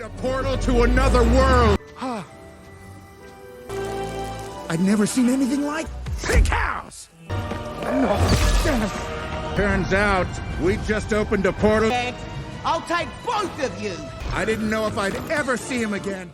A portal to another world. I'd never seen anything like pig house. No. Turns out we just opened a portal. I'll take both of you. I didn't know if I'd ever see him again.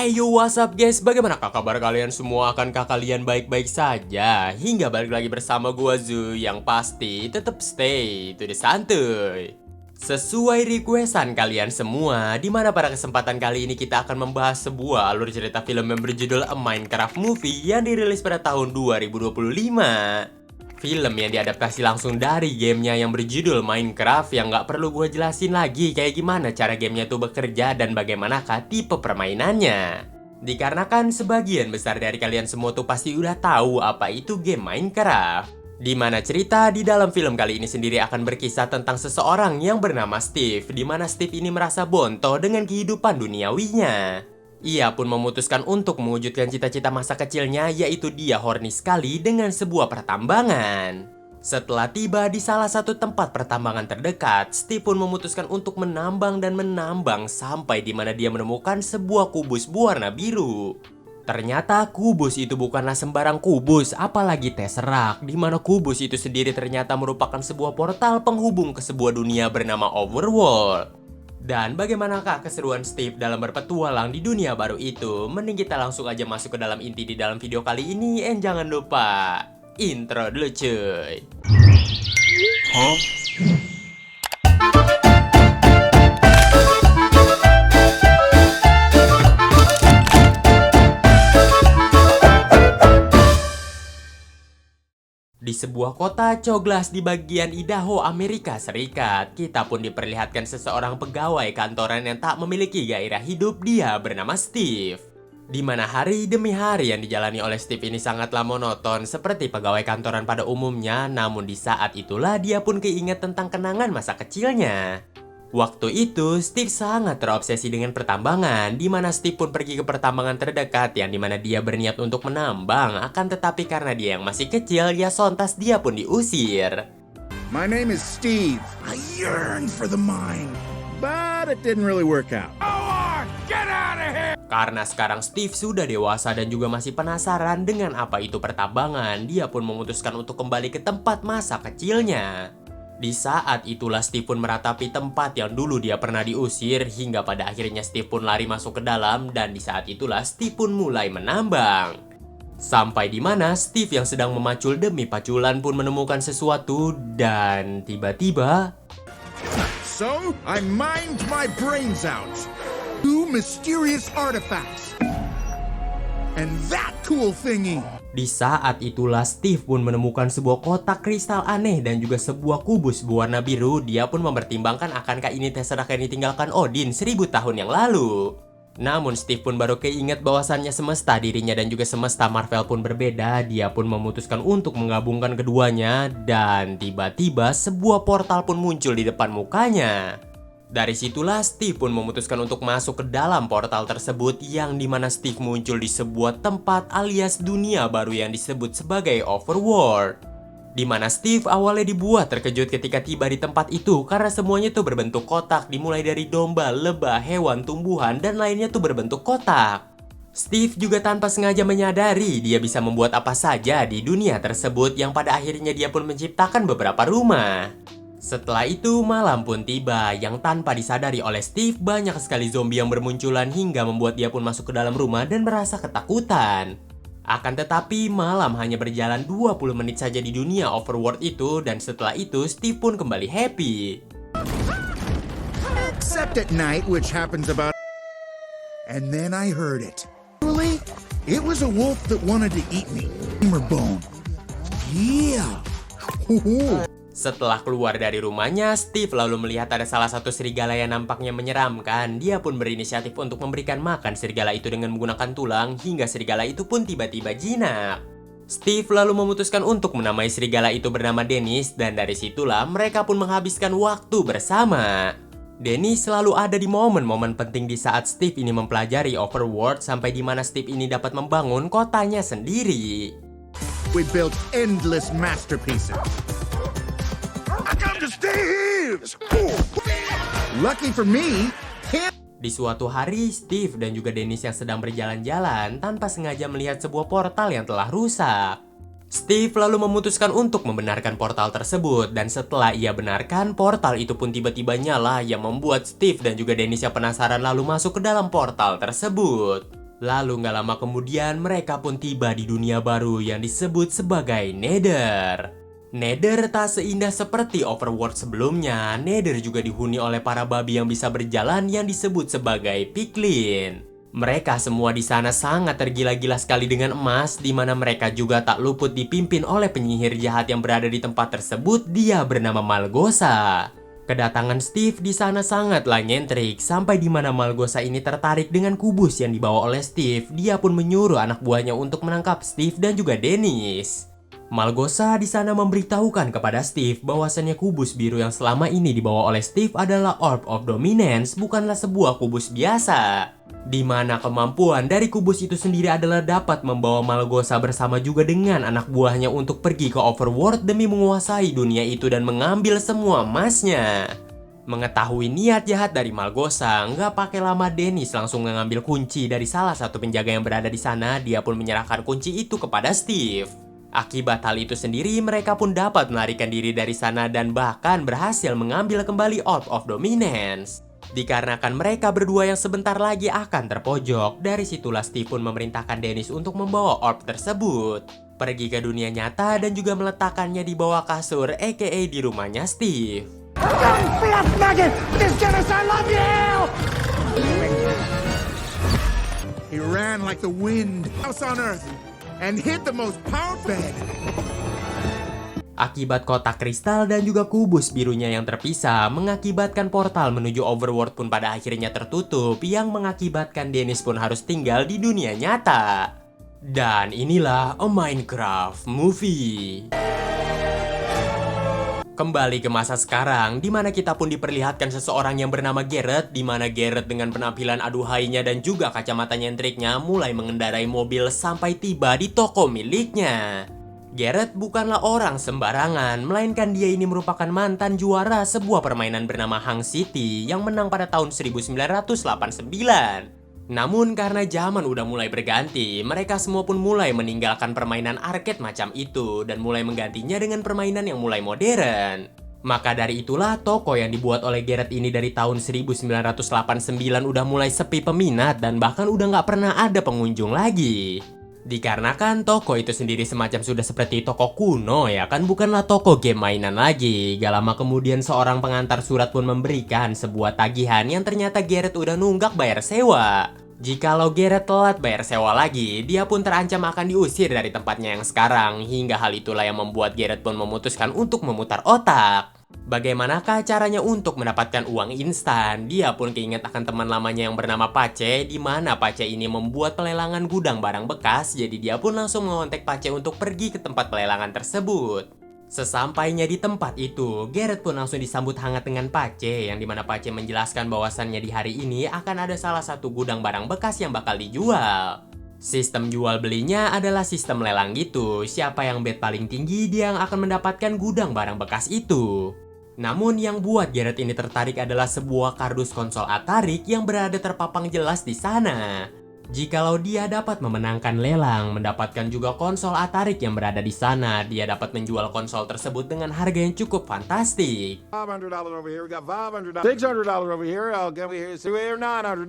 Hey yo, what's up guys? Bagaimana kabar kalian semua? Akankah kalian baik-baik saja? Hingga balik lagi bersama gua Zu, yang pasti tetap stay to the santuy. Sesuai requestan kalian semua, dimana pada kesempatan kali ini kita akan membahas sebuah alur cerita film yang berjudul A Minecraft Movie yang dirilis pada tahun 2025. Film yang diadaptasi langsung dari gamenya yang berjudul Minecraft, yang gak perlu gue jelasin lagi kayak gimana cara gamenya tuh bekerja dan bagaimanakah tipe permainannya. Dikarenakan sebagian besar dari kalian semua tuh pasti udah tahu apa itu game Minecraft. Dimana cerita di dalam film kali ini sendiri akan berkisah tentang seseorang yang bernama Steve, dimana Steve ini merasa bonto dengan kehidupan duniawinya. Ia pun memutuskan untuk mewujudkan cita-cita masa kecilnya, yaitu dia horny sekali dengan sebuah pertambangan. Setelah tiba di salah satu tempat pertambangan terdekat, Steve pun memutuskan untuk menambang dan menambang sampai dimana dia menemukan sebuah kubus berwarna biru. Ternyata kubus itu bukanlah sembarang kubus, apalagi Tesseract, dimana kubus itu sendiri ternyata merupakan sebuah portal penghubung ke sebuah dunia bernama Overworld. Dan bagaimanakah keseruan Steve dalam berpetualang di dunia baru itu? Mending kita langsung aja masuk ke dalam inti di dalam video kali ini. And jangan lupa intro dulu cuy. Di sebuah kota coglas di bagian Idaho, Amerika Serikat, kita pun diperlihatkan seseorang pegawai kantoran yang tak memiliki gairah hidup. Dia bernama Steve. Di mana hari demi hari yang dijalani oleh Steve ini sangatlah monoton seperti pegawai kantoran pada umumnya. Namun di saat itulah dia pun keinget tentang kenangan masa kecilnya. Waktu itu, Steve sangat terobsesi dengan pertambangan, di mana Steve pun pergi ke pertambangan terdekat yang dimana dia berniat untuk menambang. Akan tetapi karena dia yang masih kecil, ya sontas dia pun diusir. My name is Steve. I yearn for the mine, but it didn't really work out. Get out of here! Karena sekarang Steve sudah dewasa dan juga masih penasaran dengan apa itu pertambangan, dia pun memutuskan untuk kembali ke tempat masa kecilnya. Di saat itulah Steve pun meratapi tempat yang dulu dia pernah diusir, hingga pada akhirnya Steve pun lari masuk ke dalam, dan di saat itulah Steve pun mulai menambang. Sampai di mana Steve yang sedang memacul demi paculan pun menemukan sesuatu, dan tiba-tiba So, I mined my brains out. Two mysterious artifacts. And that cool thingy. Di saat itulah Steve pun menemukan sebuah kotak kristal aneh dan juga sebuah kubus berwarna biru. Dia pun mempertimbangkan akankah ini Tesseract yang ditinggalkan Odin 1000 tahun yang lalu. Namun Steve pun baru keinget bahwasannya semesta dirinya dan juga semesta Marvel pun berbeda. Dia pun memutuskan untuk menggabungkan keduanya, dan tiba-tiba sebuah portal pun muncul di depan mukanya. Dari situlah Steve pun memutuskan untuk masuk ke dalam portal tersebut, yang dimana Steve muncul di sebuah tempat alias dunia baru yang disebut sebagai Overworld. Dimana Steve awalnya dibuat terkejut ketika tiba di tempat itu karena semuanya tuh berbentuk kotak, dimulai dari domba, lebah, hewan, tumbuhan, dan lainnya tuh berbentuk kotak. Steve juga tanpa sengaja menyadari dia bisa membuat apa saja di dunia tersebut, yang pada akhirnya dia pun menciptakan beberapa rumah. Setelah itu malam pun tiba, yang tanpa disadari oleh Steve banyak sekali zombie yang bermunculan hingga membuat dia pun masuk ke dalam rumah dan merasa ketakutan. Akan tetapi malam hanya berjalan 20 menit saja di dunia Overworld itu, dan setelah itu Steve pun kembali happy. Except at night, which happens about. And then I heard it. Really? It was a wolf that wanted to eat me. Or bone. Yeah. Setelah keluar dari rumahnya, Steve lalu melihat ada salah satu serigala yang nampaknya menyeramkan. Dia pun berinisiatif untuk memberikan makan serigala itu dengan menggunakan tulang, hingga serigala itu pun tiba-tiba jinak. Steve lalu memutuskan untuk menamai serigala itu bernama Dennis, dan dari situlah mereka pun menghabiskan waktu bersama. Dennis selalu ada di momen-momen penting di saat Steve ini mempelajari Overworld, sampai di mana Steve ini dapat membangun kotanya sendiri. We built endless masterpieces. Steve! Lucky for me, Cam... Di suatu hari, Steve dan juga Dennis yang sedang berjalan-jalan tanpa sengaja melihat sebuah portal yang telah rusak. Steve lalu memutuskan untuk membenarkan portal tersebut, dan setelah ia benarkan, portal itu pun tiba-tiba nyala yang membuat Steve dan juga Dennis yang penasaran lalu masuk ke dalam portal tersebut. Lalu gak lama kemudian mereka pun tiba di dunia baru yang disebut sebagai Nether. Nether tak seindah seperti Overworld sebelumnya. Nether juga dihuni oleh para babi yang bisa berjalan yang disebut sebagai piglin. Mereka semua di sana sangat tergila-gila sekali dengan emas, di mana mereka juga tak luput dipimpin oleh penyihir jahat yang berada di tempat tersebut. Dia bernama Malgosa. Kedatangan Steve di sana sangatlah nyentrik, sampai di mana Malgosa ini tertarik dengan kubus yang dibawa oleh Steve. Dia pun menyuruh anak buahnya untuk menangkap Steve dan juga Dennis. Malgosa di sana memberitahukan kepada Steve bahwasannya kubus biru yang selama ini dibawa oleh Steve adalah Orb of Dominance, bukanlah sebuah kubus biasa. Di mana kemampuan dari kubus itu sendiri adalah dapat membawa Malgosa bersama juga dengan anak buahnya untuk pergi ke Overworld demi menguasai dunia itu dan mengambil semua emasnya. Mengetahui niat jahat dari Malgosa, nggak pakai lama Dennis langsung mengambil kunci dari salah satu penjaga yang berada di sana. Dia pun menyerahkan kunci itu kepada Steve. Akibat hal itu sendiri, mereka pun dapat melarikan diri dari sana dan bahkan berhasil mengambil kembali Orb of Dominance. Dikarenakan mereka berdua yang sebentar lagi akan terpojok, dari situlah Steve pun memerintahkan Dennis untuk membawa orb tersebut pergi ke dunia nyata dan juga meletakkannya di bawah kasur, aka di rumahnya Steve. He ran like the wind, house on earth, and hit the most powerful bed. Akibat kotak kristal dan juga kubus birunya yang terpisah mengakibatkan portal menuju Overworld pun pada akhirnya tertutup, yang mengakibatkan Dennis pun harus tinggal di dunia nyata. Dan inilah A Minecraft Movie. Kembali ke masa sekarang, di mana kita pun diperlihatkan seseorang yang bernama Garrett, di mana Garrett dengan penampilan aduhainya dan juga kacamata nyentriknya mulai mengendarai mobil sampai tiba di toko miliknya. Garrett bukanlah orang sembarangan, melainkan dia ini merupakan mantan juara sebuah permainan bernama Hang City yang menang pada tahun 1989. Namun karena zaman udah mulai berganti, mereka semua pun mulai meninggalkan permainan arcade macam itu dan mulai menggantinya dengan permainan yang mulai modern. Maka dari itulah toko yang dibuat oleh Garrett ini dari tahun 1989 udah mulai sepi peminat dan bahkan udah nggak pernah ada pengunjung lagi. Dikarenakan toko itu sendiri semacam sudah seperti toko kuno ya kan, bukanlah toko game mainan lagi. Gak lama kemudian seorang pengantar surat pun memberikan sebuah tagihan yang ternyata Garrett udah nunggak bayar sewa. Jikalau Garrett telat bayar sewa lagi, dia pun terancam akan diusir dari tempatnya yang sekarang. Hingga hal itulah yang membuat Garrett pun memutuskan untuk memutar otak. Bagaimanakah caranya untuk mendapatkan uang instan? Dia pun keinget akan teman lamanya yang bernama Pace, di mana Pace ini membuat pelelangan gudang barang bekas. Jadi dia pun langsung mengontak Pace untuk pergi ke tempat pelelangan tersebut. Sesampainya di tempat itu, Garrett pun langsung disambut hangat dengan Pace, yang dimana Pace menjelaskan bahwasannya di hari ini akan ada salah satu gudang barang bekas yang bakal dijual. Sistem jual belinya adalah sistem lelang gitu. Siapa yang bet paling tinggi, dia yang akan mendapatkan gudang barang bekas itu. Namun yang buat Garrett ini tertarik adalah sebuah kardus konsol Atari yang berada terpapang jelas di sana. Jikalau dia dapat memenangkan lelang, mendapatkan juga konsol Atari yang berada di sana, dia dapat menjual konsol tersebut dengan harga yang cukup fantastik. $500 over here, we got $500, $600 over here, over here, $900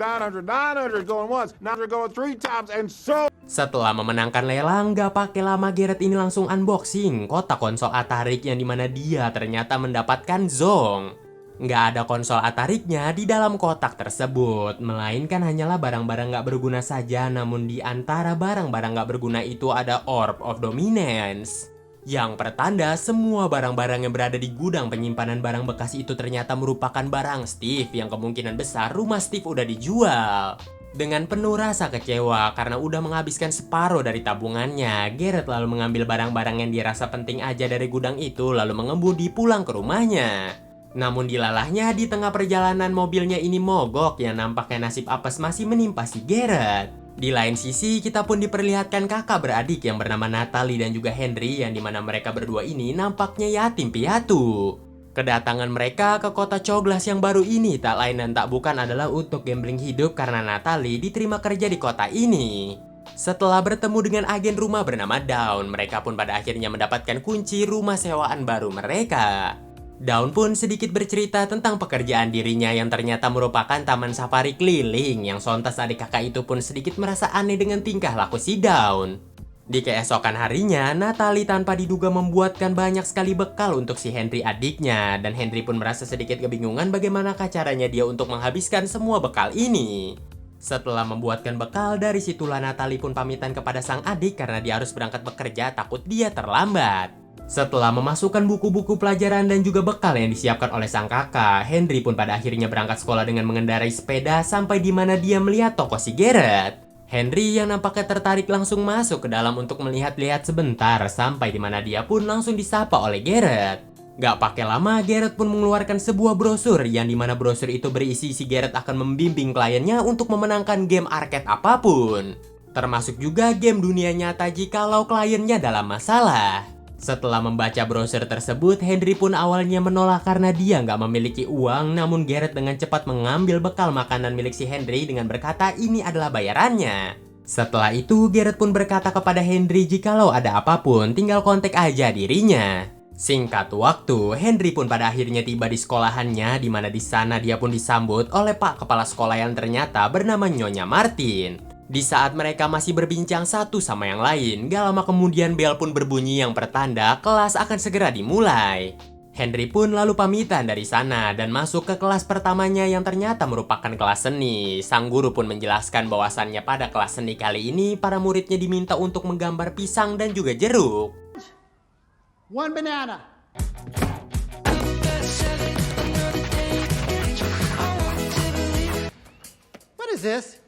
going once, $900 going 3 times, and so... Setelah memenangkan lelang, gak pakai lama Garrett ini langsung unboxing kotak konsol Atari yang dimana dia ternyata mendapatkan Zong. Nggak ada konsol Atari-nya di dalam kotak tersebut, melainkan hanyalah barang-barang nggak berguna saja. Namun di antara barang-barang nggak berguna itu ada Orb of Dominance, yang pertanda semua barang-barang yang berada di gudang penyimpanan barang bekas itu ternyata merupakan barang Steve, yang kemungkinan besar rumah Steve udah dijual. Dengan penuh rasa kecewa karena udah menghabiskan separuh dari tabungannya, Garrett lalu mengambil barang-barang yang dirasa penting aja dari gudang itu lalu mengemudi pulang ke rumahnya. Namun dilalahnya di tengah perjalanan mobilnya ini mogok, yang nampaknya nasib apes masih menimpa si Garrett. Di lain sisi kita pun diperlihatkan kakak beradik yang bernama Natalie dan juga Henry, yang dimana mereka berdua ini nampaknya yatim piatu. Kedatangan mereka ke kota Coglas yang baru ini tak lain dan tak bukan adalah untuk gambling hidup karena Natalie diterima kerja di kota ini. Setelah bertemu dengan agen rumah bernama Dawn, mereka pun pada akhirnya mendapatkan kunci rumah sewaan baru mereka. Dawn pun sedikit bercerita tentang pekerjaan dirinya yang ternyata merupakan taman safari keliling, yang sontas adik kakak itu pun sedikit merasa aneh dengan tingkah laku si Dawn. Di keesokan harinya, Natalie tanpa diduga membuatkan banyak sekali bekal untuk si Henry adiknya, dan Henry pun merasa sedikit kebingungan bagaimanakah caranya dia untuk menghabiskan semua bekal ini. Setelah membuatkan bekal, dari situlah Natalie pun pamitan kepada sang adik karena dia harus berangkat bekerja takut dia terlambat. Setelah memasukkan buku-buku pelajaran dan juga bekal yang disiapkan oleh sang kakak, Henry pun pada akhirnya berangkat sekolah dengan mengendarai sepeda sampai di mana dia melihat toko si Garrett. Henry yang nampaknya tertarik langsung masuk ke dalam untuk melihat-lihat sebentar sampai di mana dia pun langsung disapa oleh Garrett. Gak pakai lama, Garrett pun mengeluarkan sebuah brosur yang dimana brosur itu berisi si Garrett akan membimbing kliennya untuk memenangkan game arcade apapun. Termasuk juga game dunia nyata jikalau kliennya dalam masalah. Setelah membaca brosur tersebut, Henry pun awalnya menolak karena dia nggak memiliki uang, namun Garrett dengan cepat mengambil bekal makanan milik si Henry dengan berkata ini adalah bayarannya. Setelah itu, Garrett pun berkata kepada Henry jikalau ada apapun, tinggal kontak aja dirinya. Singkat waktu, Henry pun pada akhirnya tiba di sekolahannya, di mana di sana dia pun disambut oleh Pak Kepala Sekolah yang ternyata bernama Nyonya Martin. Di saat mereka masih berbincang satu sama yang lain, gak lama kemudian bel pun berbunyi yang pertanda kelas akan segera dimulai. Henry pun lalu pamitan dari sana dan masuk ke kelas pertamanya yang ternyata merupakan kelas seni. Sang guru pun menjelaskan bahwasannya pada kelas seni kali ini para muridnya diminta untuk menggambar pisang dan juga jeruk. One banana. What is this?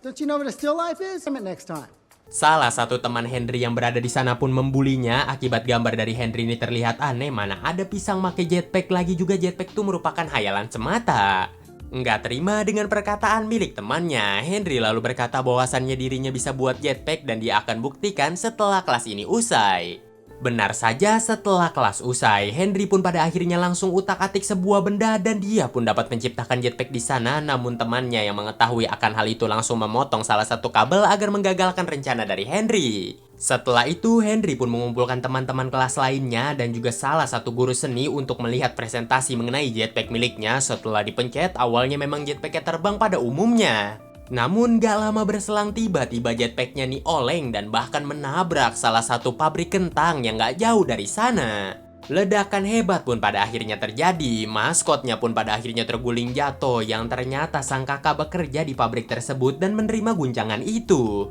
Don't you know what a still life is? Next time. Salah satu teman Henry yang berada di sana pun membulinya akibat gambar dari Henry ini terlihat aneh, mana ada pisang make jetpack, lagi juga jetpack itu merupakan hayalan semata. Nggak terima dengan perkataan milik temannya, Henry lalu berkata bahwasannya dirinya bisa buat jetpack dan dia akan buktikan setelah kelas ini usai. Benar saja, setelah kelas usai, Henry pun pada akhirnya langsung utak-atik sebuah benda dan dia pun dapat menciptakan jetpack di sana. Namun temannya yang mengetahui akan hal itu langsung memotong salah satu kabel agar menggagalkan rencana dari Henry. Setelah itu, Henry pun mengumpulkan teman-teman kelas lainnya dan juga salah satu guru seni untuk melihat presentasi mengenai jetpack miliknya. Setelah dipencet, awalnya memang jetpacknya terbang pada umumnya. Namun gak lama berselang tiba-tiba jetpacknya nih oleng dan bahkan menabrak salah satu pabrik kentang yang gak jauh dari sana. Ledakan hebat pun pada akhirnya terjadi, maskotnya pun pada akhirnya terguling jatuh yang ternyata sang kakak bekerja di pabrik tersebut dan menerima guncangan itu.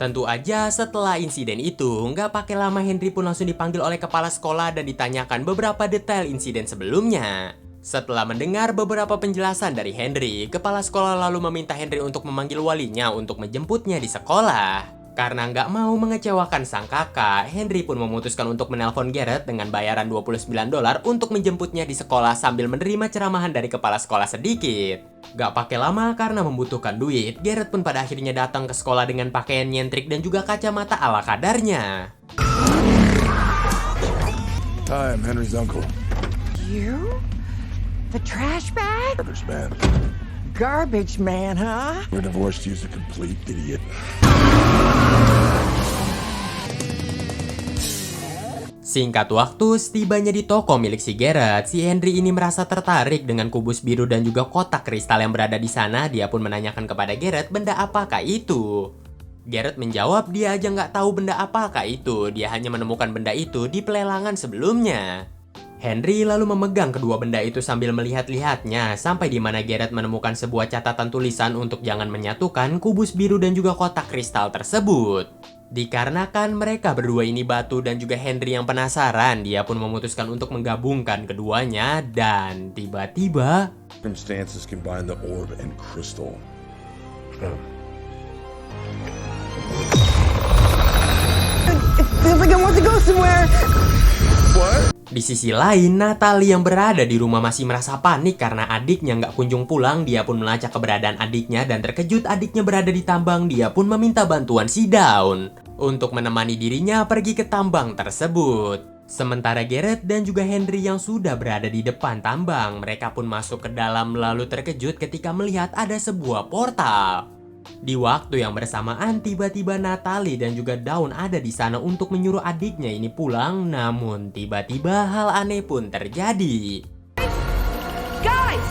Tentu aja setelah insiden itu, nggak pakai lama Henry pun langsung dipanggil oleh kepala sekolah dan ditanyakan beberapa detail insiden sebelumnya. Setelah mendengar beberapa penjelasan dari Henry, kepala sekolah lalu meminta Henry untuk memanggil walinya untuk menjemputnya di sekolah. Karena nggak mau mengecewakan sang kakak, Henry pun memutuskan untuk menelpon Garrett dengan bayaran $29 untuk menjemputnya di sekolah sambil menerima ceramahan dari kepala sekolah sedikit. Gak pakai lama karena membutuhkan duit, Garrett pun pada akhirnya datang ke sekolah dengan pakaian nyentrik dan juga kacamata ala kadarnya. Hi, I'm Henry's uncle. You? The trash bag? Garbage man. Garbage man, huh? We're divorced, he's a complete idiot. Singkat waktu, setibanya di toko milik si Garrett, si Henry ini merasa tertarik dengan kubus biru dan juga kotak kristal yang berada di sana. Dia pun menanyakan kepada Garrett benda apakah itu. Garrett menjawab dia aja nggak tahu benda apakah itu, dia hanya menemukan benda itu di pelelangan sebelumnya. Henry lalu memegang kedua benda itu sambil melihat-lihatnya, sampai di mana Garrett menemukan sebuah catatan tulisan untuk jangan menyatukan kubus biru dan juga kotak kristal tersebut. Dikarenakan mereka berdua ini batu dan juga Henry yang penasaran, dia pun memutuskan untuk menggabungkan keduanya dan tiba-tiba Circumstances combine the orb and crystal. It feels like I want to go somewhere. What? Di sisi lain, Natalie yang berada di rumah masih merasa panik karena adiknya nggak kunjung pulang. Dia pun melacak keberadaan adiknya dan terkejut adiknya berada di tambang. Dia pun meminta bantuan si Dawn untuk menemani dirinya pergi ke tambang tersebut. Sementara Garrett dan juga Henry yang sudah berada di depan tambang, mereka pun masuk ke dalam lalu terkejut ketika melihat ada sebuah portal. Di waktu yang bersamaan, tiba-tiba Natalie dan juga Dawn ada di sana untuk menyuruh adiknya ini pulang. Namun tiba-tiba hal aneh pun terjadi. Guys!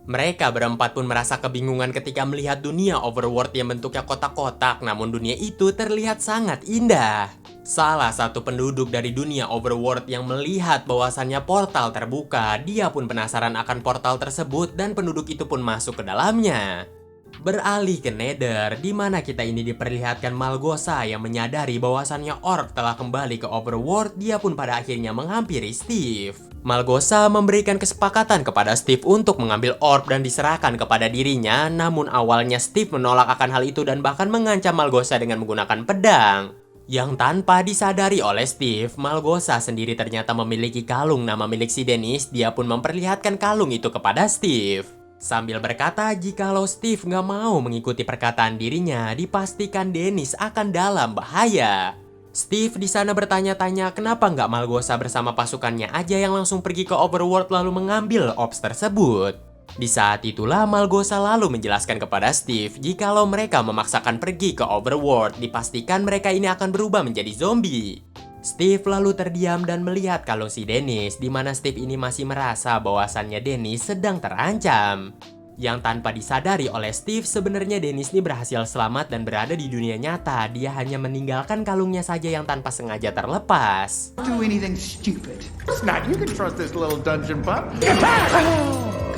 Mereka berempat pun merasa kebingungan ketika melihat dunia overworld yang bentuknya kotak-kotak, namun dunia itu terlihat sangat indah. Salah satu penduduk dari dunia overworld yang melihat bahwasannya portal terbuka, dia pun penasaran akan portal tersebut dan penduduk itu pun masuk ke dalamnya. Beralih ke Nether, di mana kita ini diperlihatkan Malgosa yang menyadari bahwasannya orc telah kembali ke overworld. Dia pun pada akhirnya menghampiri Steve. Malgosa memberikan kesepakatan kepada Steve untuk mengambil orb dan diserahkan kepada dirinya. Namun awalnya Steve menolak akan hal itu dan bahkan mengancam Malgosa dengan menggunakan pedang. Yang tanpa disadari oleh Steve, Malgosa sendiri ternyata memiliki kalung nama milik si Dennis. Dia pun memperlihatkan kalung itu kepada Steve. Sambil berkata jikalau Steve nggak mau mengikuti perkataan dirinya, dipastikan Dennis akan dalam bahaya. Steve di sana bertanya-tanya kenapa nggak Malgosa bersama pasukannya aja yang langsung pergi ke overworld lalu mengambil orbs tersebut. Di saat itulah Malgosa lalu menjelaskan kepada Steve jikalau mereka memaksakan pergi ke overworld, dipastikan mereka ini akan berubah menjadi zombie. Steve lalu terdiam dan melihat kalung si Dennis, di mana Steve ini masih merasa bahwasannya Dennis sedang terancam. Yang tanpa disadari oleh Steve, sebenarnya Dennis ini berhasil selamat dan berada di dunia nyata. Dia hanya meninggalkan kalungnya saja yang tanpa sengaja terlepas. Do anything stupid. It's not. You can trust this little dungeon pup.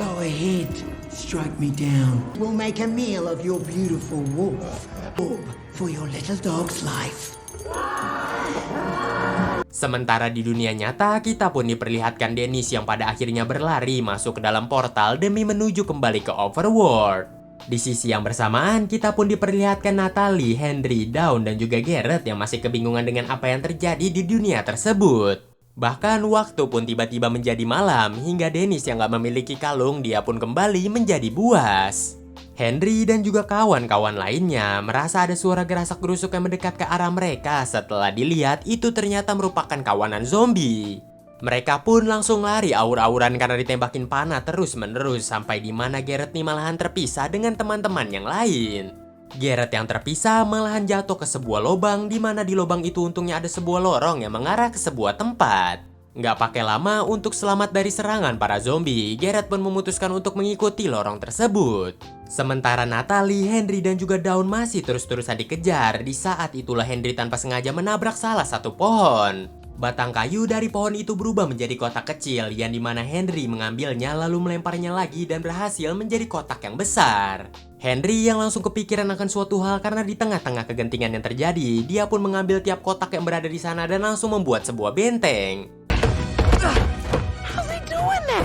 Go ahead, strike me down. We'll make a meal of your beautiful wolf. Orb for your little dog's life. Sementara di dunia nyata, kita pun diperlihatkan Dennis yang pada akhirnya berlari masuk ke dalam portal demi menuju kembali ke overworld. Di sisi yang bersamaan, kita pun diperlihatkan Natalie, Henry, Dawn, dan juga Garrett yang masih kebingungan dengan apa yang terjadi di dunia tersebut. Bahkan waktu pun tiba-tiba menjadi malam, hingga Dennis yang gak memiliki kalung, dia pun kembali menjadi buas. Henry dan juga kawan-kawan lainnya merasa ada suara gerasak-gerusuk yang mendekat ke arah mereka. Setelah dilihat, itu ternyata merupakan kawanan zombie. Mereka pun langsung lari aur-auran karena ditembakin panah terus-menerus, sampai di mana Garrett nih malahan terpisah dengan teman-teman yang lain. Garrett yang terpisah malahan jatuh ke sebuah lubang, di mana di lubang itu untungnya ada sebuah lorong yang mengarah ke sebuah tempat. Nggak pakai lama untuk selamat dari serangan para zombie, Garrett pun memutuskan untuk mengikuti lorong tersebut. Sementara Natalie, Henry, dan juga Dawn masih terus-terusan dikejar. Di saat itulah Henry tanpa sengaja menabrak salah satu pohon. Batang kayu dari pohon itu berubah menjadi kotak kecil, yang dimana Henry mengambilnya lalu melemparnya lagi dan berhasil menjadi kotak yang besar. Henry yang langsung kepikiran akan suatu hal karena di tengah-tengah kegentingan yang terjadi, dia pun mengambil tiap kotak yang berada di sana dan langsung membuat sebuah benteng. How's he doing that?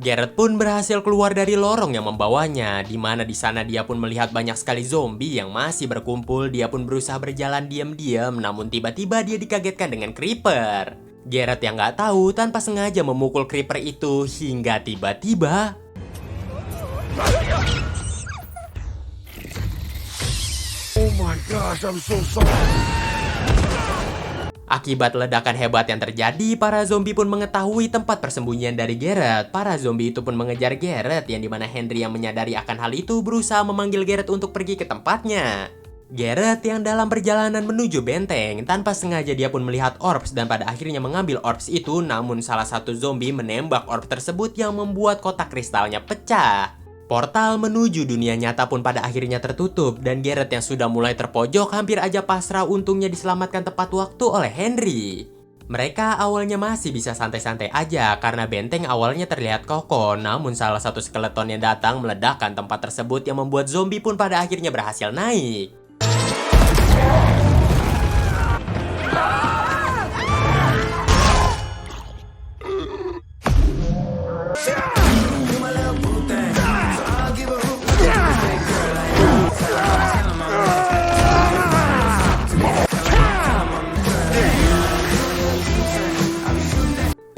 Garrett pun berhasil keluar dari lorong yang membawanya, di mana di sana dia pun melihat banyak sekali zombie yang masih berkumpul. Dia pun berusaha berjalan diam-diam, namun tiba-tiba dia dikagetkan dengan creeper. Garrett yang nggak tahu tanpa sengaja memukul creeper itu hingga tiba-tiba Oh my gosh, I'm so sorry. akibat ledakan hebat yang terjadi, para zombie pun mengetahui tempat persembunyian dari Garrett. Para zombie itu pun mengejar Garrett, yang dimana Henry yang menyadari akan hal itu berusaha memanggil Garrett untuk pergi ke tempatnya. Garrett yang dalam perjalanan menuju benteng, tanpa sengaja dia pun melihat orbs dan pada akhirnya mengambil orbs itu. Namun salah satu zombie menembak orb tersebut yang membuat kotak kristalnya pecah. Portal menuju dunia nyata pun pada akhirnya tertutup dan Garrett yang sudah mulai terpojok hampir aja pasrah untungnya diselamatkan tepat waktu oleh Henry. Mereka awalnya masih bisa santai-santai aja karena benteng awalnya terlihat kokoh, namun salah satu skeleton yang datang meledakkan tempat tersebut yang membuat zombie pun pada akhirnya berhasil naik.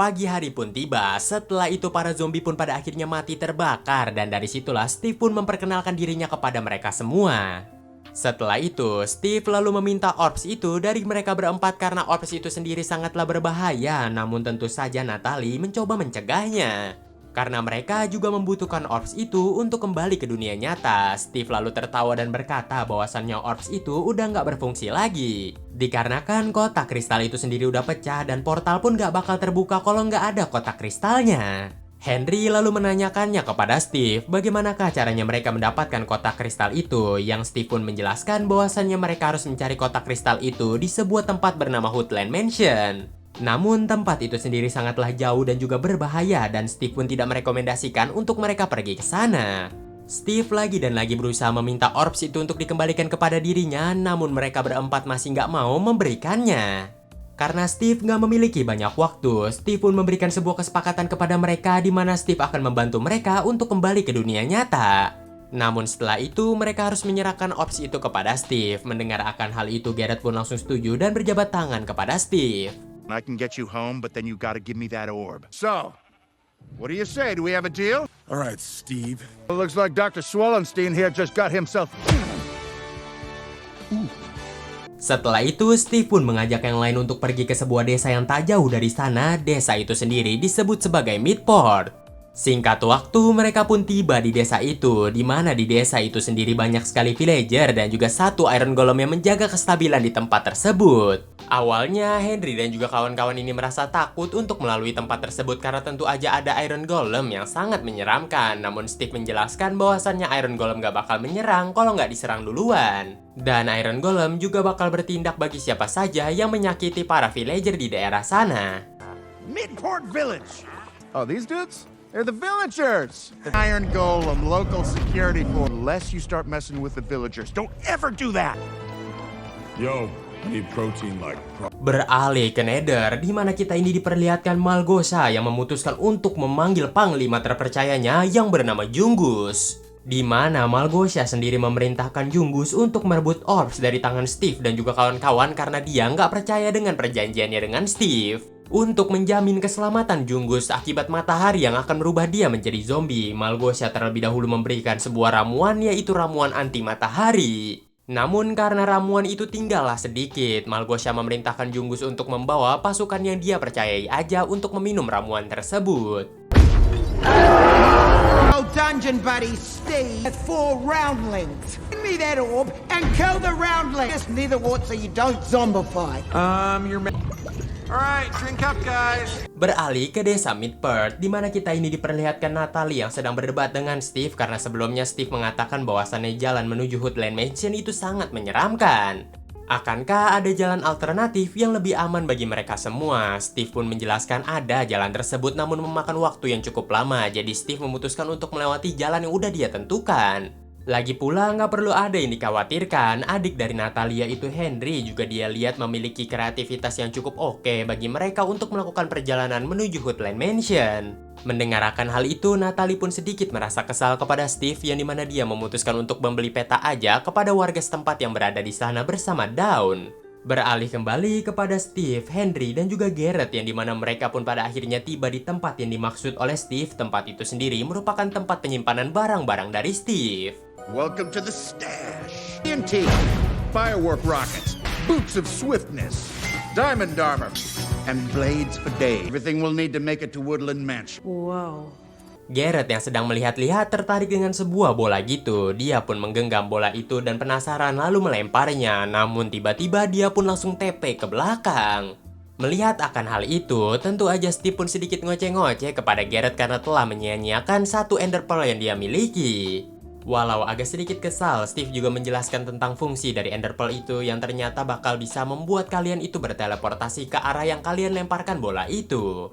pagi hari pun tiba. Setelah itu para zombie pun pada akhirnya mati terbakar. Dan dari situlah Steve pun memperkenalkan dirinya kepada mereka semua. Setelah itu, Steve lalu meminta orbs itu dari mereka berempat karena orbs itu sendiri sangatlah berbahaya. Namun tentu saja Natalie mencoba mencegahnya. Karena mereka juga membutuhkan orbs itu untuk kembali ke dunia nyata. Steve lalu tertawa dan berkata bahwasannya orbs itu udah nggak berfungsi lagi. Dikarenakan kotak kristal itu sendiri udah pecah dan portal pun nggak bakal terbuka kalau nggak ada kotak kristalnya. Henry lalu menanyakannya kepada Steve bagaimanakah caranya mereka mendapatkan kotak kristal itu. Yang Steve pun menjelaskan bahwasannya mereka harus mencari kotak kristal itu di sebuah tempat bernama Woodland Mansion. Namun tempat itu sendiri sangatlah jauh dan juga berbahaya dan Steve pun tidak merekomendasikan untuk mereka pergi ke sana. Steve lagi dan lagi berusaha meminta orbs itu untuk dikembalikan kepada dirinya, namun mereka berempat masih nggak mau memberikannya. Karena Steve nggak memiliki banyak waktu, Steve pun memberikan sebuah kesepakatan kepada mereka di mana Steve akan membantu mereka untuk kembali ke dunia nyata. Namun setelah itu mereka harus menyerahkan orbs itu kepada Steve. Mendengar akan hal itu, Garrett pun langsung setuju dan berjabat tangan kepada Steve. I can get you home, but then you gotta give me that orb. So, what do you say? Do we have a deal? All right, Steve. It looks like Dr. Swellenstein here just got himself... Setelah itu, Steve pun mengajak yang lain untuk pergi ke sebuah desa yang tak jauh dari sana. Desa itu sendiri disebut sebagai Midport. Singkat waktu, mereka pun tiba di desa itu, di mana di desa itu sendiri banyak sekali villager dan juga satu Iron Golem yang menjaga kestabilan di tempat tersebut. Awalnya, Henry dan juga kawan-kawan ini merasa takut untuk melalui tempat tersebut karena tentu aja ada Iron Golem yang sangat menyeramkan. Namun Steve menjelaskan bahwasannya Iron Golem gak bakal menyerang kalau nggak diserang duluan. Dan Iron Golem juga bakal bertindak bagi siapa saja yang menyakiti para villager di daerah sana. Midport Village. Oh, these dudes? They're the villagers! The Iron Golem, local security for. Unless you start messing with the villagers, don't ever do that. Yo, I need protein like Beralih ke Nether, di mana kita ini diperlihatkan Malgosa yang memutuskan untuk memanggil panglima terpercayanya yang bernama Jungus. Di mana Malgosa sendiri memerintahkan Jungus untuk merebut orbs dari tangan Steve dan juga kawan-kawan karena dia nggak percaya dengan perjanjiannya dengan Steve. Untuk menjamin keselamatan Jungus akibat matahari yang akan merubah dia menjadi zombie, Malgosa terlebih dahulu memberikan sebuah ramuan, yaitu ramuan anti matahari. Namun karena ramuan itu tinggallah sedikit, Malgosa memerintahkan Jungus untuk membawa pasukan yang dia percayai aja untuk meminum ramuan tersebut. Oh, dungeon buddy Steve has 4 roundlings. Give me that orb and kill the roundling. Just neither what so you don't zombify. Alright, drink up, guys! Beralih ke desa Midport, di mana kita ini diperlihatkan Natalie yang sedang berdebat dengan Steve karena sebelumnya Steve mengatakan bahwasannya jalan menuju Woodland Mansion itu sangat menyeramkan. Akankah ada jalan alternatif yang lebih aman bagi mereka semua? Steve pun menjelaskan ada jalan tersebut namun memakan waktu yang cukup lama, jadi Steve memutuskan untuk melewati jalan yang udah dia tentukan. Lagi pula nggak perlu ada yang dikhawatirkan, adik dari Natalia itu Henry juga dia lihat memiliki kreativitas yang cukup oke bagi mereka untuk melakukan perjalanan menuju Woodland Mansion. Mendengar akan hal itu, Natalie pun sedikit merasa kesal kepada Steve yang dimana dia memutuskan untuk membeli peta aja kepada warga setempat yang berada di sana bersama Dawn. Beralih kembali kepada Steve, Henry, dan juga Garrett yang dimana mereka pun pada akhirnya tiba di tempat yang dimaksud oleh Steve. Tempat itu sendiri merupakan tempat penyimpanan barang-barang dari Steve. Welcome to the stash. TNT, firework rockets, boots of swiftness, diamond armor, and blades for days. Everything we'll need to make it to Woodland Mansion. Whoa. Garrett yang sedang melihat-lihat tertarik dengan sebuah bola gitu. Dia pun menggenggam bola itu dan penasaran lalu melemparnya. Namun tiba-tiba dia pun langsung TP ke belakang. Melihat akan hal itu, tentu aja Steve pun sedikit ngoceh-ngoceh kepada Garrett karena telah menyia-nyiakan satu Ender Pearl yang dia miliki. Walau agak sedikit kesal, Steve juga menjelaskan tentang fungsi dari Ender Pearl itu yang ternyata bakal bisa membuat kalian itu berteleportasi ke arah yang kalian lemparkan bola itu.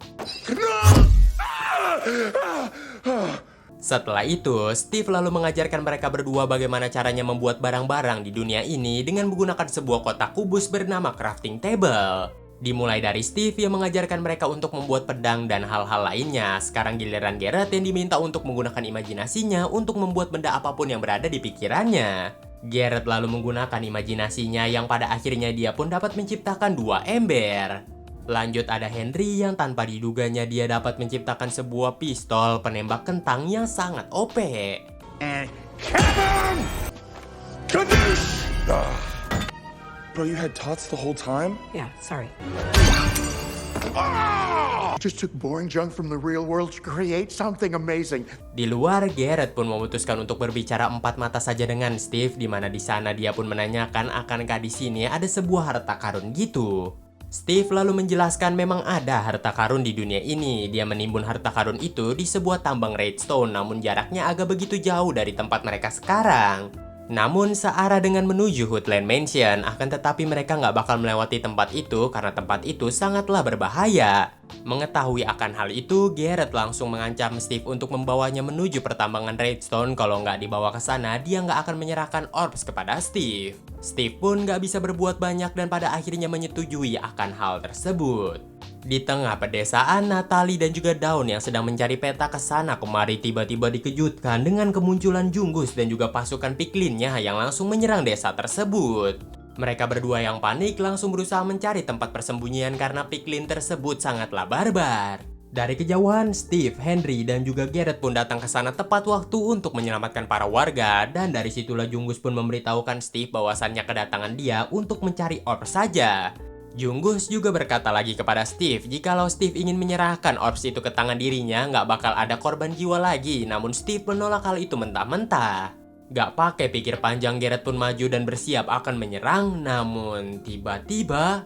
Setelah itu, Steve lalu mengajarkan mereka berdua bagaimana caranya membuat barang-barang di dunia ini dengan menggunakan sebuah kotak kubus bernama crafting table. Dimulai dari Steve yang mengajarkan mereka untuk membuat pedang dan hal-hal lainnya. Sekarang giliran Garrett yang diminta untuk menggunakan imajinasinya untuk membuat benda apapun yang berada di pikirannya. Garrett lalu menggunakan imajinasinya yang pada akhirnya dia pun dapat menciptakan 2 ember. Lanjut ada Henry yang tanpa diduganya dia dapat menciptakan sebuah pistol penembak kentang yang sangat OP. And Kevin! Kadoosh! Bro, you had tots the whole time? Yeah, sorry. Just took boring junk from the real world to create something amazing. Di luar, Garrett pun memutuskan untuk berbicara empat mata saja dengan Steve, di mana di sana dia pun menanyakan akankah di sini ada sebuah harta karun gitu. Steve lalu menjelaskan memang ada harta karun di dunia ini. Dia menimbun harta karun itu di sebuah tambang redstone, namun jaraknya agak begitu jauh dari tempat mereka sekarang. Namun searah dengan menuju Woodland Mansion, akan tetapi mereka nggak bakal melewati tempat itu karena tempat itu sangatlah berbahaya. Mengetahui akan hal itu, Garrett langsung mengancam Steve untuk membawanya menuju pertambangan redstone. Kalau nggak dibawa ke sana, dia nggak akan menyerahkan orbs kepada Steve. Steve pun nggak bisa berbuat banyak dan pada akhirnya menyetujui akan hal tersebut. Di tengah pedesaan, Natalie dan juga Dawn yang sedang mencari peta ke sana kemari tiba-tiba dikejutkan dengan kemunculan Junggus dan juga pasukan piklinnya yang langsung menyerang desa tersebut. Mereka berdua yang panik langsung berusaha mencari tempat persembunyian karena piklin tersebut sangatlah barbar. Dari kejauhan, Steve, Henry, dan juga Garrett pun datang ke sana tepat waktu untuk menyelamatkan para warga, dan dari situlah Junggus pun memberitahukan Steve bahwasannya kedatangan dia untuk mencari orbs saja. Junggus juga berkata lagi kepada Steve, jikalau Steve ingin menyerahkan orbs itu ke tangan dirinya, nggak bakal ada korban jiwa lagi. Namun Steve menolak hal itu mentah-mentah. Gak pakai pikir panjang, Garrett pun maju dan bersiap akan menyerang. Namun tiba-tiba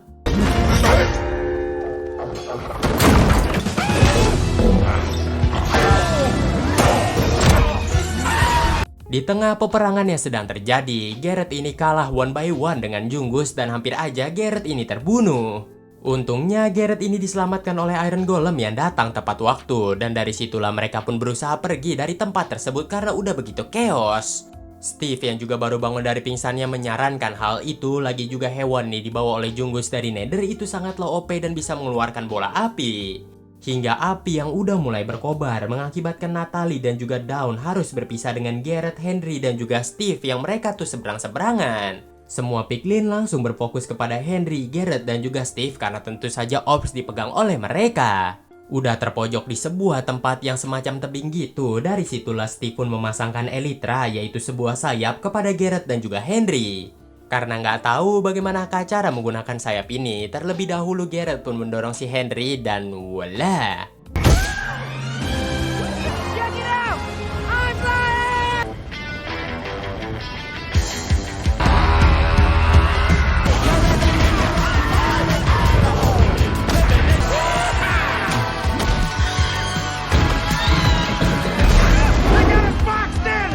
di tengah peperangan yang sedang terjadi, Garrett ini kalah one by one dengan Junggus dan hampir aja Garrett ini terbunuh. Untungnya Garrett ini diselamatkan oleh Iron Golem yang datang tepat waktu, dan dari situlah mereka pun berusaha pergi dari tempat tersebut karena udah begitu chaos. Steve yang juga baru bangun dari pingsannya menyarankan hal itu, lagi juga hewan nih dibawa oleh Junggus dari Nether itu sangatlah OP dan bisa mengeluarkan bola api. Hingga api yang udah mulai berkobar mengakibatkan Natalie dan juga Dawn harus berpisah dengan Garrett, Henry, dan juga Steve yang mereka tuh seberang-seberangan. Semua piklin langsung berfokus kepada Henry, Garrett, dan juga Steve karena tentu saja orbs dipegang oleh mereka. Udah terpojok di sebuah tempat yang semacam tebing gitu, dari situlah Steve pun memasangkan Elytra, yaitu sebuah sayap kepada Garrett dan juga Henry. Karena nggak tahu bagaimana cara menggunakan sayap ini, terlebih dahulu Garrett pun mendorong si Henry dan voila. Check it out! I'm flying! I got it boxed in!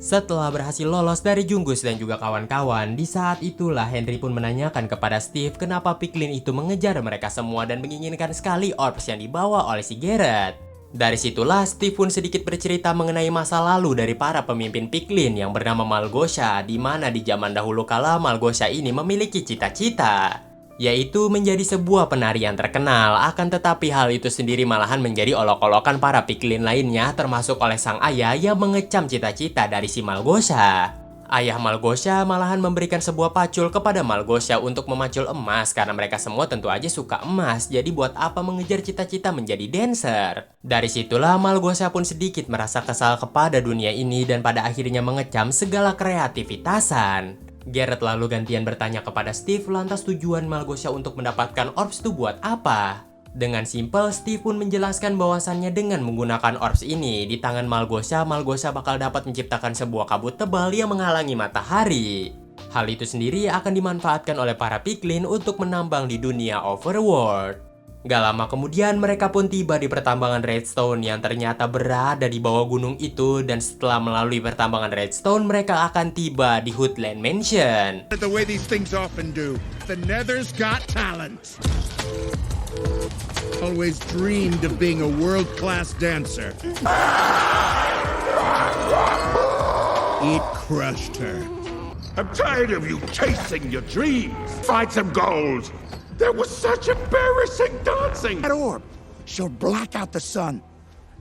Setelah berhasil lolos dari Junggus dan juga kawan-kawan, di saat itulah Henry pun menanyakan kepada Steve kenapa piklin itu mengejar mereka semua dan menginginkan sekali orbs yang dibawa oleh si Garrett. Dari situlah Steve pun sedikit bercerita mengenai masa lalu dari para pemimpin piklin yang bernama Malgosha, di mana di zaman dahulu kala Malgosha ini memiliki cita-cita, yaitu menjadi sebuah penari yang terkenal. Akan tetapi hal itu sendiri malahan menjadi olok-olokan para piklin lainnya, termasuk oleh sang ayah yang mengecam cita-cita dari si Malgosha. Ayah Malgosha malahan memberikan sebuah pacul kepada Malgosha untuk memacul emas karena mereka semua tentu aja suka emas, jadi buat apa mengejar cita-cita menjadi dancer. Dari situlah Malgosha pun sedikit merasa kesal kepada dunia ini dan pada akhirnya mengecam segala kreativitasan. Garrett lalu gantian bertanya kepada Steve lantas tujuan Malgosha untuk mendapatkan orbs itu buat apa. Dengan simpel, Steve pun menjelaskan bahwasannya dengan menggunakan orbs ini di tangan Malgosha, Malgosha bakal dapat menciptakan sebuah kabut tebal yang menghalangi matahari. Hal itu sendiri akan dimanfaatkan oleh para piklin untuk menambang di dunia overworld. Gak lama kemudian mereka pun tiba di pertambangan redstone yang ternyata berada di bawah gunung itu, dan setelah melalui pertambangan redstone mereka akan tiba di Woodland Mansion. The way these things often do. The Nether's got talent. Always dreamed of being a world-class dancer. It crushed her. I'm tired of you chasing your dreams. Find some goals. There was such embarrassing dancing. That orb, she'll block out the sun.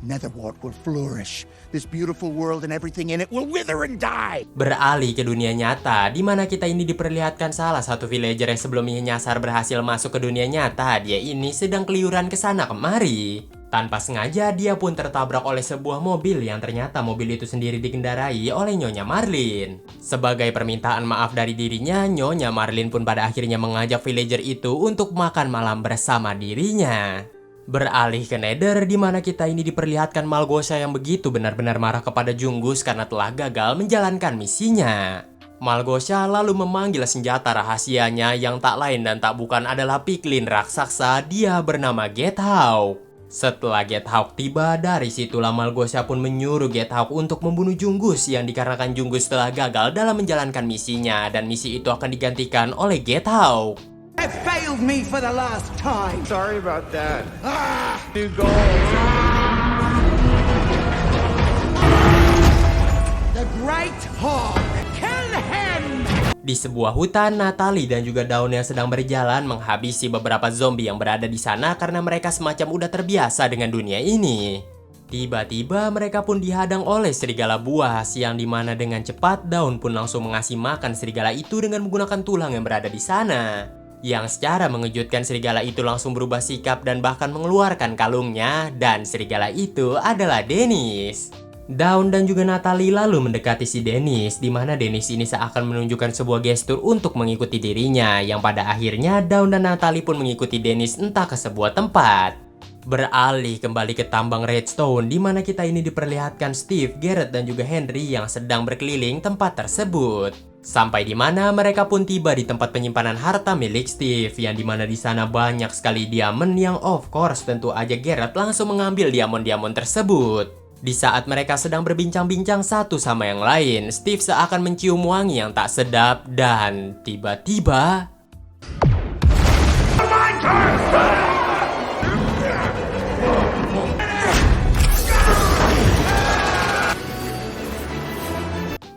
Netherwart will flourish. This beautiful world and everything in it will wither and die. Beralih ke dunia nyata, di mana kita ini diperlihatkan salah satu villager yang sebelumnya nyasar berhasil masuk ke dunia nyata. Dia ini sedang keliuran ke sana kemari. Tanpa sengaja, dia pun tertabrak oleh sebuah mobil yang ternyata mobil itu sendiri dikendarai oleh Nyonya Marlin. Sebagai permintaan maaf dari dirinya, Nyonya Marlin pun pada akhirnya mengajak villager itu untuk makan malam bersama dirinya. Beralih ke Nether, di mana kita ini diperlihatkan Malgosha yang begitu benar-benar marah kepada Junggus karena telah gagal menjalankan misinya. Malgosha lalu memanggil senjata rahasianya yang tak lain dan tak bukan adalah piklin raksasa, dia bernama Gethawk. Setelah Gethawk tiba, dari situlah Malgosha pun menyuruh Gethawk untuk membunuh Junggus yang dikarenakan Junggus telah gagal dalam menjalankan misinya dan misi itu akan digantikan oleh Gethawk. It failed me for the last time. Sorry about that. New goal. The Great Hog. Kill him! Di sebuah hutan, Natalie dan juga Dawn yang sedang berjalan menghabisi beberapa zombie yang berada di sana karena mereka semacam udah terbiasa dengan dunia ini. Tiba-tiba mereka pun dihadang oleh serigala buas yang dimana dengan cepat Dawn pun langsung mengasih makan serigala itu dengan menggunakan tulang yang berada di sana. Yang secara mengejutkan serigala itu langsung berubah sikap dan bahkan mengeluarkan kalungnya, dan serigala itu adalah Dennis. Dawn dan juga Natalie lalu mendekati si Dennis, di mana Dennis ini seakan menunjukkan sebuah gestur untuk mengikuti dirinya, yang pada akhirnya Dawn dan Natalie pun mengikuti Dennis entah ke sebuah tempat. Beralih kembali ke tambang Redstone, di mana kita ini diperlihatkan Steve, Garrett dan juga Henry yang sedang berkeliling tempat tersebut. Sampai di mana mereka pun tiba di tempat penyimpanan harta milik Steve, yang dimana di sana banyak sekali diamond yang of course tentu aja Garrett langsung mengambil diamond-diamond tersebut. Di saat mereka sedang berbincang-bincang satu sama yang lain, Steve seakan mencium wangi yang tak sedap dan tiba-tiba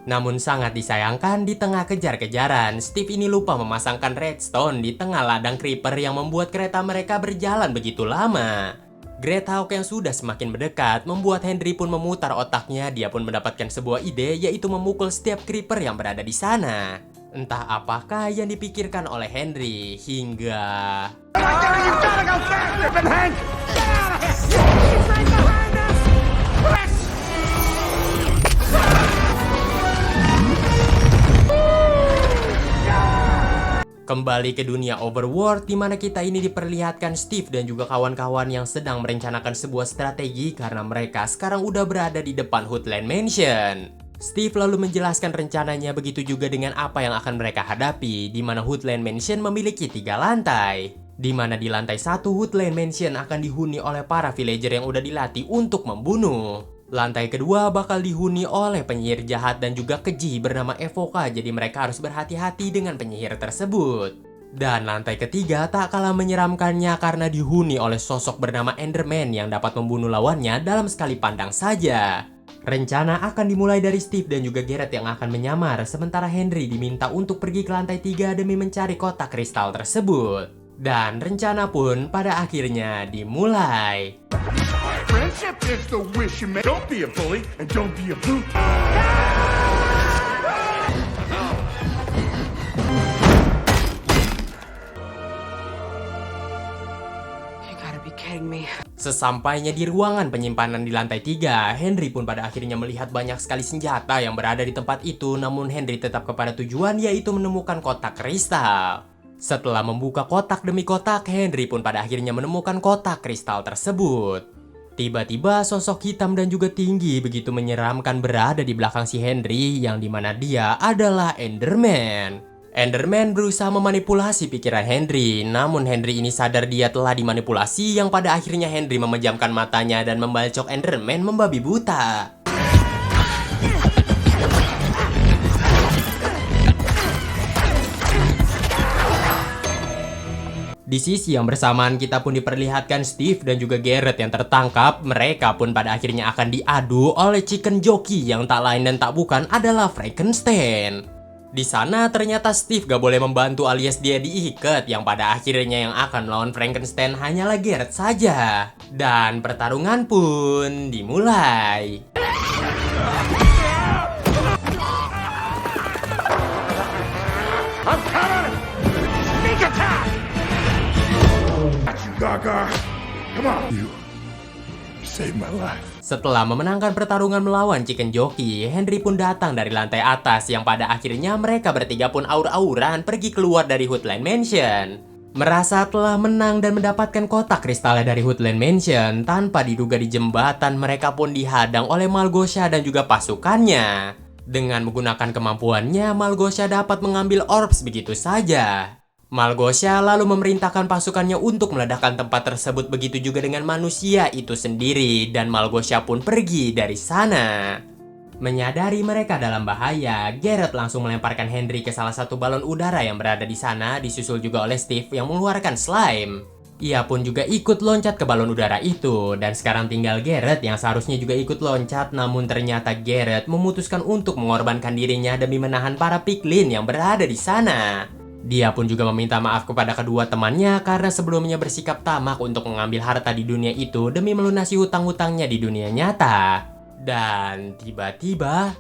namun sangat disayangkan, di tengah kejar-kejaran, Steve ini lupa memasangkan redstone di tengah ladang creeper yang membuat kereta mereka berjalan begitu lama. Gethawk yang sudah semakin mendekat membuat Henry pun memutar otaknya. Dia pun mendapatkan sebuah ide, yaitu memukul setiap creeper yang berada di sana. Entah apakah yang dipikirkan oleh Henry hingga kembali ke dunia Overworld, di mana kita ini diperlihatkan Steve dan juga kawan-kawan yang sedang merencanakan sebuah strategi karena mereka sekarang udah berada di depan Hoodland Mansion. Steve lalu menjelaskan rencananya, begitu juga dengan apa yang akan mereka hadapi, di mana Hoodland Mansion memiliki 3 lantai. Di mana di lantai 1 Hoodland Mansion akan dihuni oleh para villager yang udah dilatih untuk membunuh. Lantai kedua bakal dihuni oleh penyihir jahat dan juga keji bernama Evoka, jadi mereka harus berhati-hati dengan penyihir tersebut. Dan lantai ketiga tak kalah menyeramkannya karena dihuni oleh sosok bernama Enderman yang dapat membunuh lawannya dalam sekali pandang saja. Rencana akan dimulai dari Steve dan juga Garrett yang akan menyamar, sementara Henry diminta untuk pergi ke lantai 3 demi mencari kotak kristal tersebut. Dan rencana pun pada akhirnya dimulai. Friendship is the wish you make. Don't be a bully and don't be a brute. You gotta be kidding me. Sesampainya di ruangan penyimpanan di lantai 3, Henry pun pada akhirnya melihat banyak sekali senjata yang berada di tempat itu, namun Henry tetap kepada tujuan, yaitu menemukan kotak kristal. Setelah membuka kotak demi kotak, Henry pun pada akhirnya menemukan kotak kristal tersebut. Tiba-tiba sosok hitam dan juga tinggi begitu menyeramkan berada di belakang si Henry, yang dimana dia adalah Enderman. Enderman berusaha memanipulasi pikiran Henry, namun Henry ini sadar dia telah dimanipulasi, yang pada akhirnya Henry memejamkan matanya dan membacok Enderman membabi buta. Di sisi yang bersamaan kita pun diperlihatkan Steve dan juga Garrett yang tertangkap. Mereka pun pada akhirnya akan diadu oleh chicken jockey yang tak lain dan tak bukan adalah Frankenstein. Di sana ternyata Steve gak boleh membantu alias dia diikat, yang pada akhirnya yang akan melawan Frankenstein hanyalah Garrett saja. Dan pertarungan pun dimulai. I'm coming! Sneak attack! Got you, Gaga! Come on! You saved my life. Setelah memenangkan pertarungan melawan Chicken Jockey, Henry pun datang dari lantai atas yang pada akhirnya mereka bertiga pun aur-auran pergi keluar dari Hoodland Mansion. Merasa telah menang dan mendapatkan kotak kristalnya dari Hoodland Mansion, tanpa diduga di jembatan mereka pun dihadang oleh Malgosha dan juga pasukannya. Dengan menggunakan kemampuannya, Malgosha dapat mengambil orbs begitu saja. Malgosha lalu memerintahkan pasukannya untuk meledakkan tempat tersebut, begitu juga dengan manusia itu sendiri, dan Malgosha pun pergi dari sana. Menyadari mereka dalam bahaya, Garrett langsung melemparkan Henry ke salah satu balon udara yang berada di sana, disusul juga oleh Steve yang mengeluarkan slime. Ia pun juga ikut loncat ke balon udara itu, dan sekarang tinggal Garrett yang seharusnya juga ikut loncat, namun ternyata Garrett memutuskan untuk mengorbankan dirinya demi menahan para piglin yang berada di sana. Dia pun juga meminta maaf kepada kedua temannya karena sebelumnya bersikap tamak untuk mengambil harta di dunia itu demi melunasi hutang-hutangnya di dunia nyata. Dan tiba-tiba...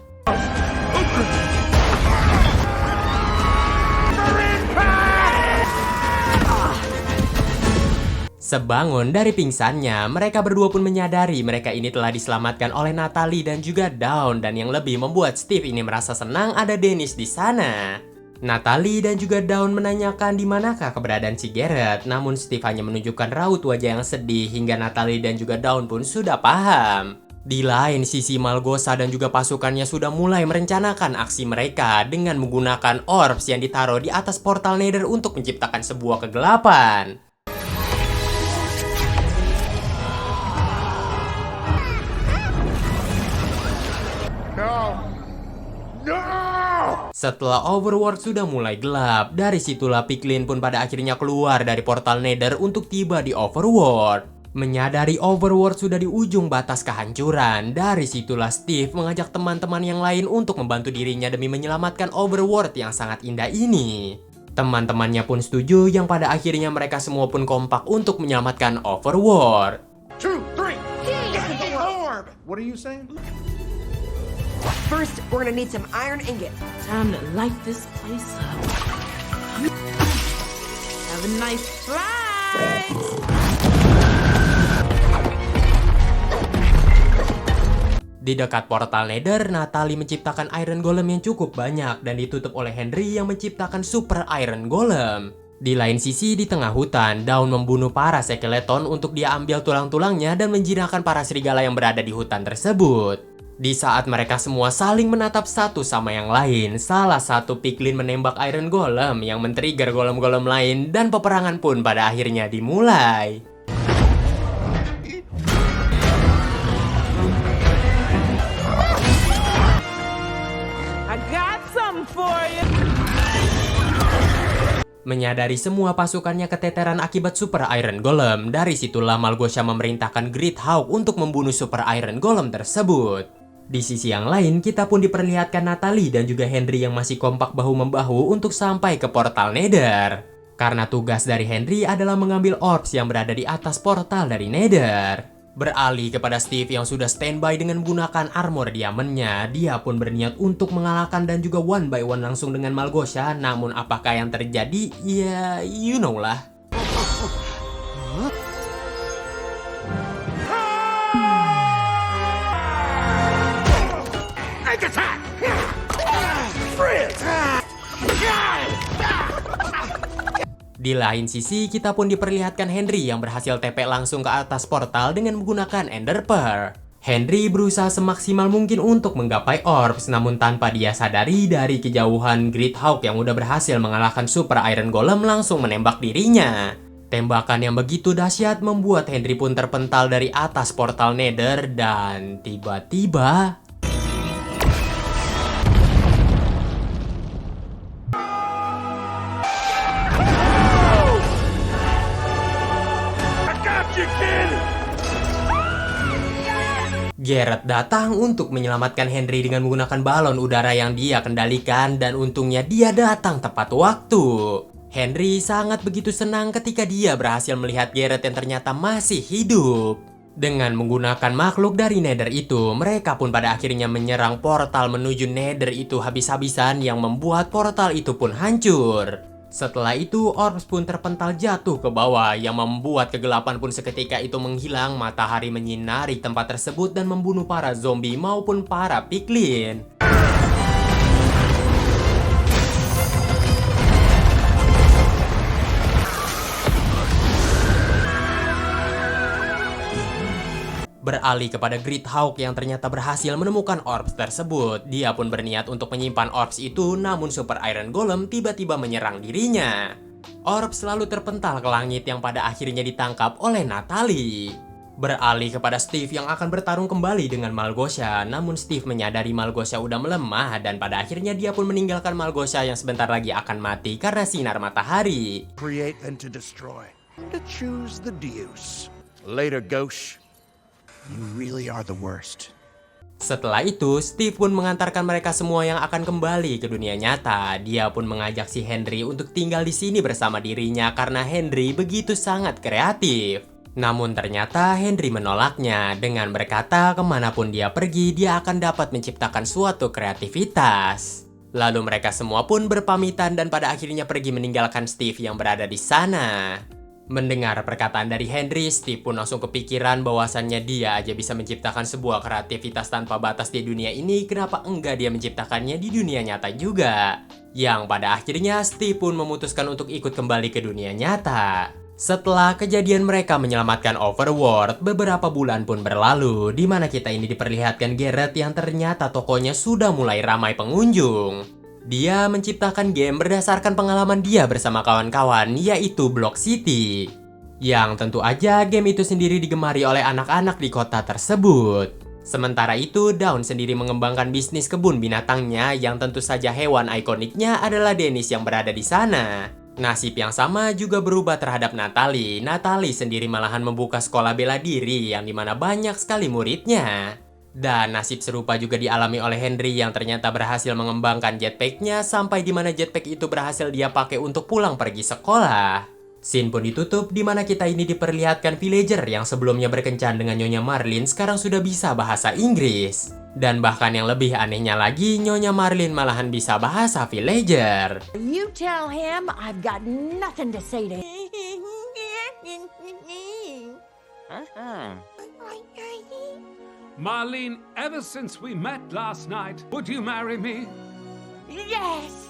Sebangun dari pingsannya, mereka berdua pun menyadari mereka ini telah diselamatkan oleh Natalie dan juga Dawn, dan yang lebih membuat Steve ini merasa senang ada Dennis di sana. Natalie dan juga Dawn menanyakan di manakah keberadaan si Garrett, namun Steve hanya menunjukkan raut wajah yang sedih hingga Natalie dan juga Dawn pun sudah paham. Di lain sisi, Malgosha dan juga pasukannya sudah mulai merencanakan aksi mereka dengan menggunakan orbs yang ditaruh di atas portal Nether untuk menciptakan sebuah kegelapan. Setelah overworld sudah mulai gelap, dari situlah piglin pun pada akhirnya keluar dari portal Nether untuk tiba di overworld. Menyadari overworld sudah di ujung batas kehancuran, dari situlah Steve mengajak teman-teman yang lain untuk membantu dirinya demi menyelamatkan overworld yang sangat indah ini. Teman-temannya pun setuju, yang pada akhirnya mereka semua pun kompak untuk menyelamatkan overworld. 2, 3, get the orb! What are you saying? First, we're gonna need some iron ingots. Time to light this place up. Have a nice flight! Di dekat portal Nether, Natalie menciptakan Iron Golem yang cukup banyak dan ditutup oleh Henry yang menciptakan Super Iron Golem. Di lain sisi, di tengah hutan, Dawn membunuh para skeleton untuk dia ambil tulang-tulangnya dan menjinakkan para serigala yang berada di hutan tersebut. Di saat mereka semua saling menatap satu sama yang lain, salah satu piglin menembak Iron Golem yang men-trigger golem-golem lain dan peperangan pun pada akhirnya dimulai. I got something for you! Menyadari semua pasukannya keteteran akibat Super Iron Golem, dari situlah Malgosha memerintahkan Great Hawk untuk membunuh Super Iron Golem tersebut. Di sisi yang lain, kita pun diperlihatkan Natalie dan juga Henry yang masih kompak bahu-membahu untuk sampai ke portal Nether. Karena tugas dari Henry adalah mengambil orbs yang berada di atas portal dari Nether. Beralih kepada Steve yang sudah standby dengan menggunakan armor diamondnya, dia pun berniat untuk mengalahkan dan juga one by one langsung dengan Malgosha. Namun apakah yang terjadi? Ya, you know lah. Di lain sisi, kita pun diperlihatkan Henry yang berhasil TP langsung ke atas portal dengan menggunakan Ender Pearl. Henry berusaha semaksimal mungkin untuk menggapai orbs, namun tanpa dia sadari dari kejauhan Great Hawk yang udah berhasil mengalahkan Super Iron Golem langsung menembak dirinya. Tembakan yang begitu dahsyat membuat Henry pun terpental dari atas portal Nether dan tiba-tiba... Garrett datang untuk menyelamatkan Henry dengan menggunakan balon udara yang dia kendalikan dan untungnya dia datang tepat waktu. Henry sangat begitu senang ketika dia berhasil melihat Garrett yang ternyata masih hidup. Dengan menggunakan makhluk dari Nether itu, mereka pun pada akhirnya menyerang portal menuju Nether itu habis-habisan yang membuat portal itu pun hancur. Setelah itu, orbs pun terpental jatuh ke bawah yang membuat kegelapan pun seketika itu menghilang. Matahari menyinari tempat tersebut dan membunuh para zombie maupun para piglin. Beralih kepada Great Hawk yang ternyata berhasil menemukan orbs tersebut. Dia pun berniat untuk menyimpan orbs itu, namun Super Iron Golem tiba-tiba menyerang dirinya. Orbs selalu terpental ke langit yang pada akhirnya ditangkap oleh Natalie. Beralih kepada Steve yang akan bertarung kembali dengan Malgosha, namun Steve menyadari Malgosha udah melemah dan pada akhirnya dia pun meninggalkan Malgosha yang sebentar lagi akan mati karena sinar matahari. Create and to destroy. To choose the deuce. Later, Ghosh. You really are the worst. Setelah itu, Steve pun mengantarkan mereka semua yang akan kembali ke dunia nyata. Dia pun mengajak si Henry untuk tinggal di sini bersama dirinya karena Henry begitu sangat kreatif. Namun ternyata Henry menolaknya dengan berkata kemanapun dia pergi, dia akan dapat menciptakan suatu kreativitas. Lalu mereka semua pun berpamitan dan pada akhirnya pergi meninggalkan Steve yang berada di sana. Mendengar perkataan dari Henry, Steve pun langsung kepikiran bahwasannya dia aja bisa menciptakan sebuah kreativitas tanpa batas di dunia ini, kenapa enggak dia menciptakannya di dunia nyata juga? Yang pada akhirnya Steve pun memutuskan untuk ikut kembali ke dunia nyata. Setelah kejadian mereka menyelamatkan Overworld, beberapa bulan pun berlalu, di mana kita ini diperlihatkan Garrett yang ternyata tokonya sudah mulai ramai pengunjung. Dia menciptakan game berdasarkan pengalaman dia bersama kawan-kawan, yaitu Block City. Yang tentu aja game itu sendiri digemari oleh anak-anak di kota tersebut. Sementara itu, Dawn sendiri mengembangkan bisnis kebun binatangnya yang tentu saja hewan ikoniknya adalah Dennis yang berada di sana. Nasib yang sama juga berubah terhadap Natalie. Natalie sendiri malahan membuka sekolah bela diri yang dimana banyak sekali muridnya. Dan nasib serupa juga dialami oleh Henry yang ternyata berhasil mengembangkan jetpacknya sampai dimana jetpack itu berhasil dia pakai untuk pulang pergi sekolah. Scene pun ditutup dimana kita ini diperlihatkan villager yang sebelumnya berkencan dengan Nyonya Marlin sekarang sudah bisa bahasa Inggris. Dan bahkan yang lebih anehnya lagi, Nyonya Marlin malahan bisa bahasa villager. You tell him I've got nothing to say to him. Marlene, ever since we met last night, would you marry me? Yes!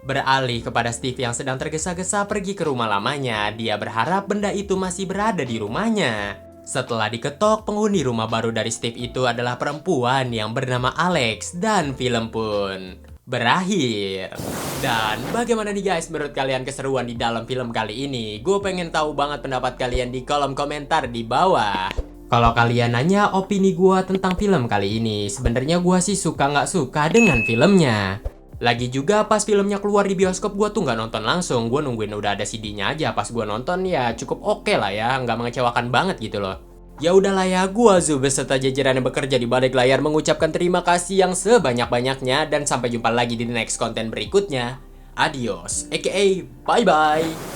Beralih kepada Steve yang sedang tergesa-gesa pergi ke rumah lamanya, dia berharap benda itu masih berada di rumahnya. Setelah diketok, penghuni rumah baru dari Steve itu adalah perempuan yang bernama Alex dan film pun berakhir. Dan bagaimana nih guys menurut kalian keseruan di dalam film kali ini? Gue pengen tahu banget pendapat kalian di kolom komentar di bawah. Kalau kalian nanya opini gue tentang film kali ini, sebenarnya gue sih suka nggak suka dengan filmnya. Lagi juga pas filmnya keluar di bioskop gue tuh nggak nonton langsung, gue nungguin udah ada CD-nya aja. Pas gue nonton ya cukup oke lah ya, nggak mengecewakan banget gitu loh. Ya udahlah ya, gue Zu beserta jajaran yang bekerja di balik layar mengucapkan terima kasih yang sebanyak-banyaknya dan sampai jumpa lagi di next konten berikutnya. Adios, aka bye-bye.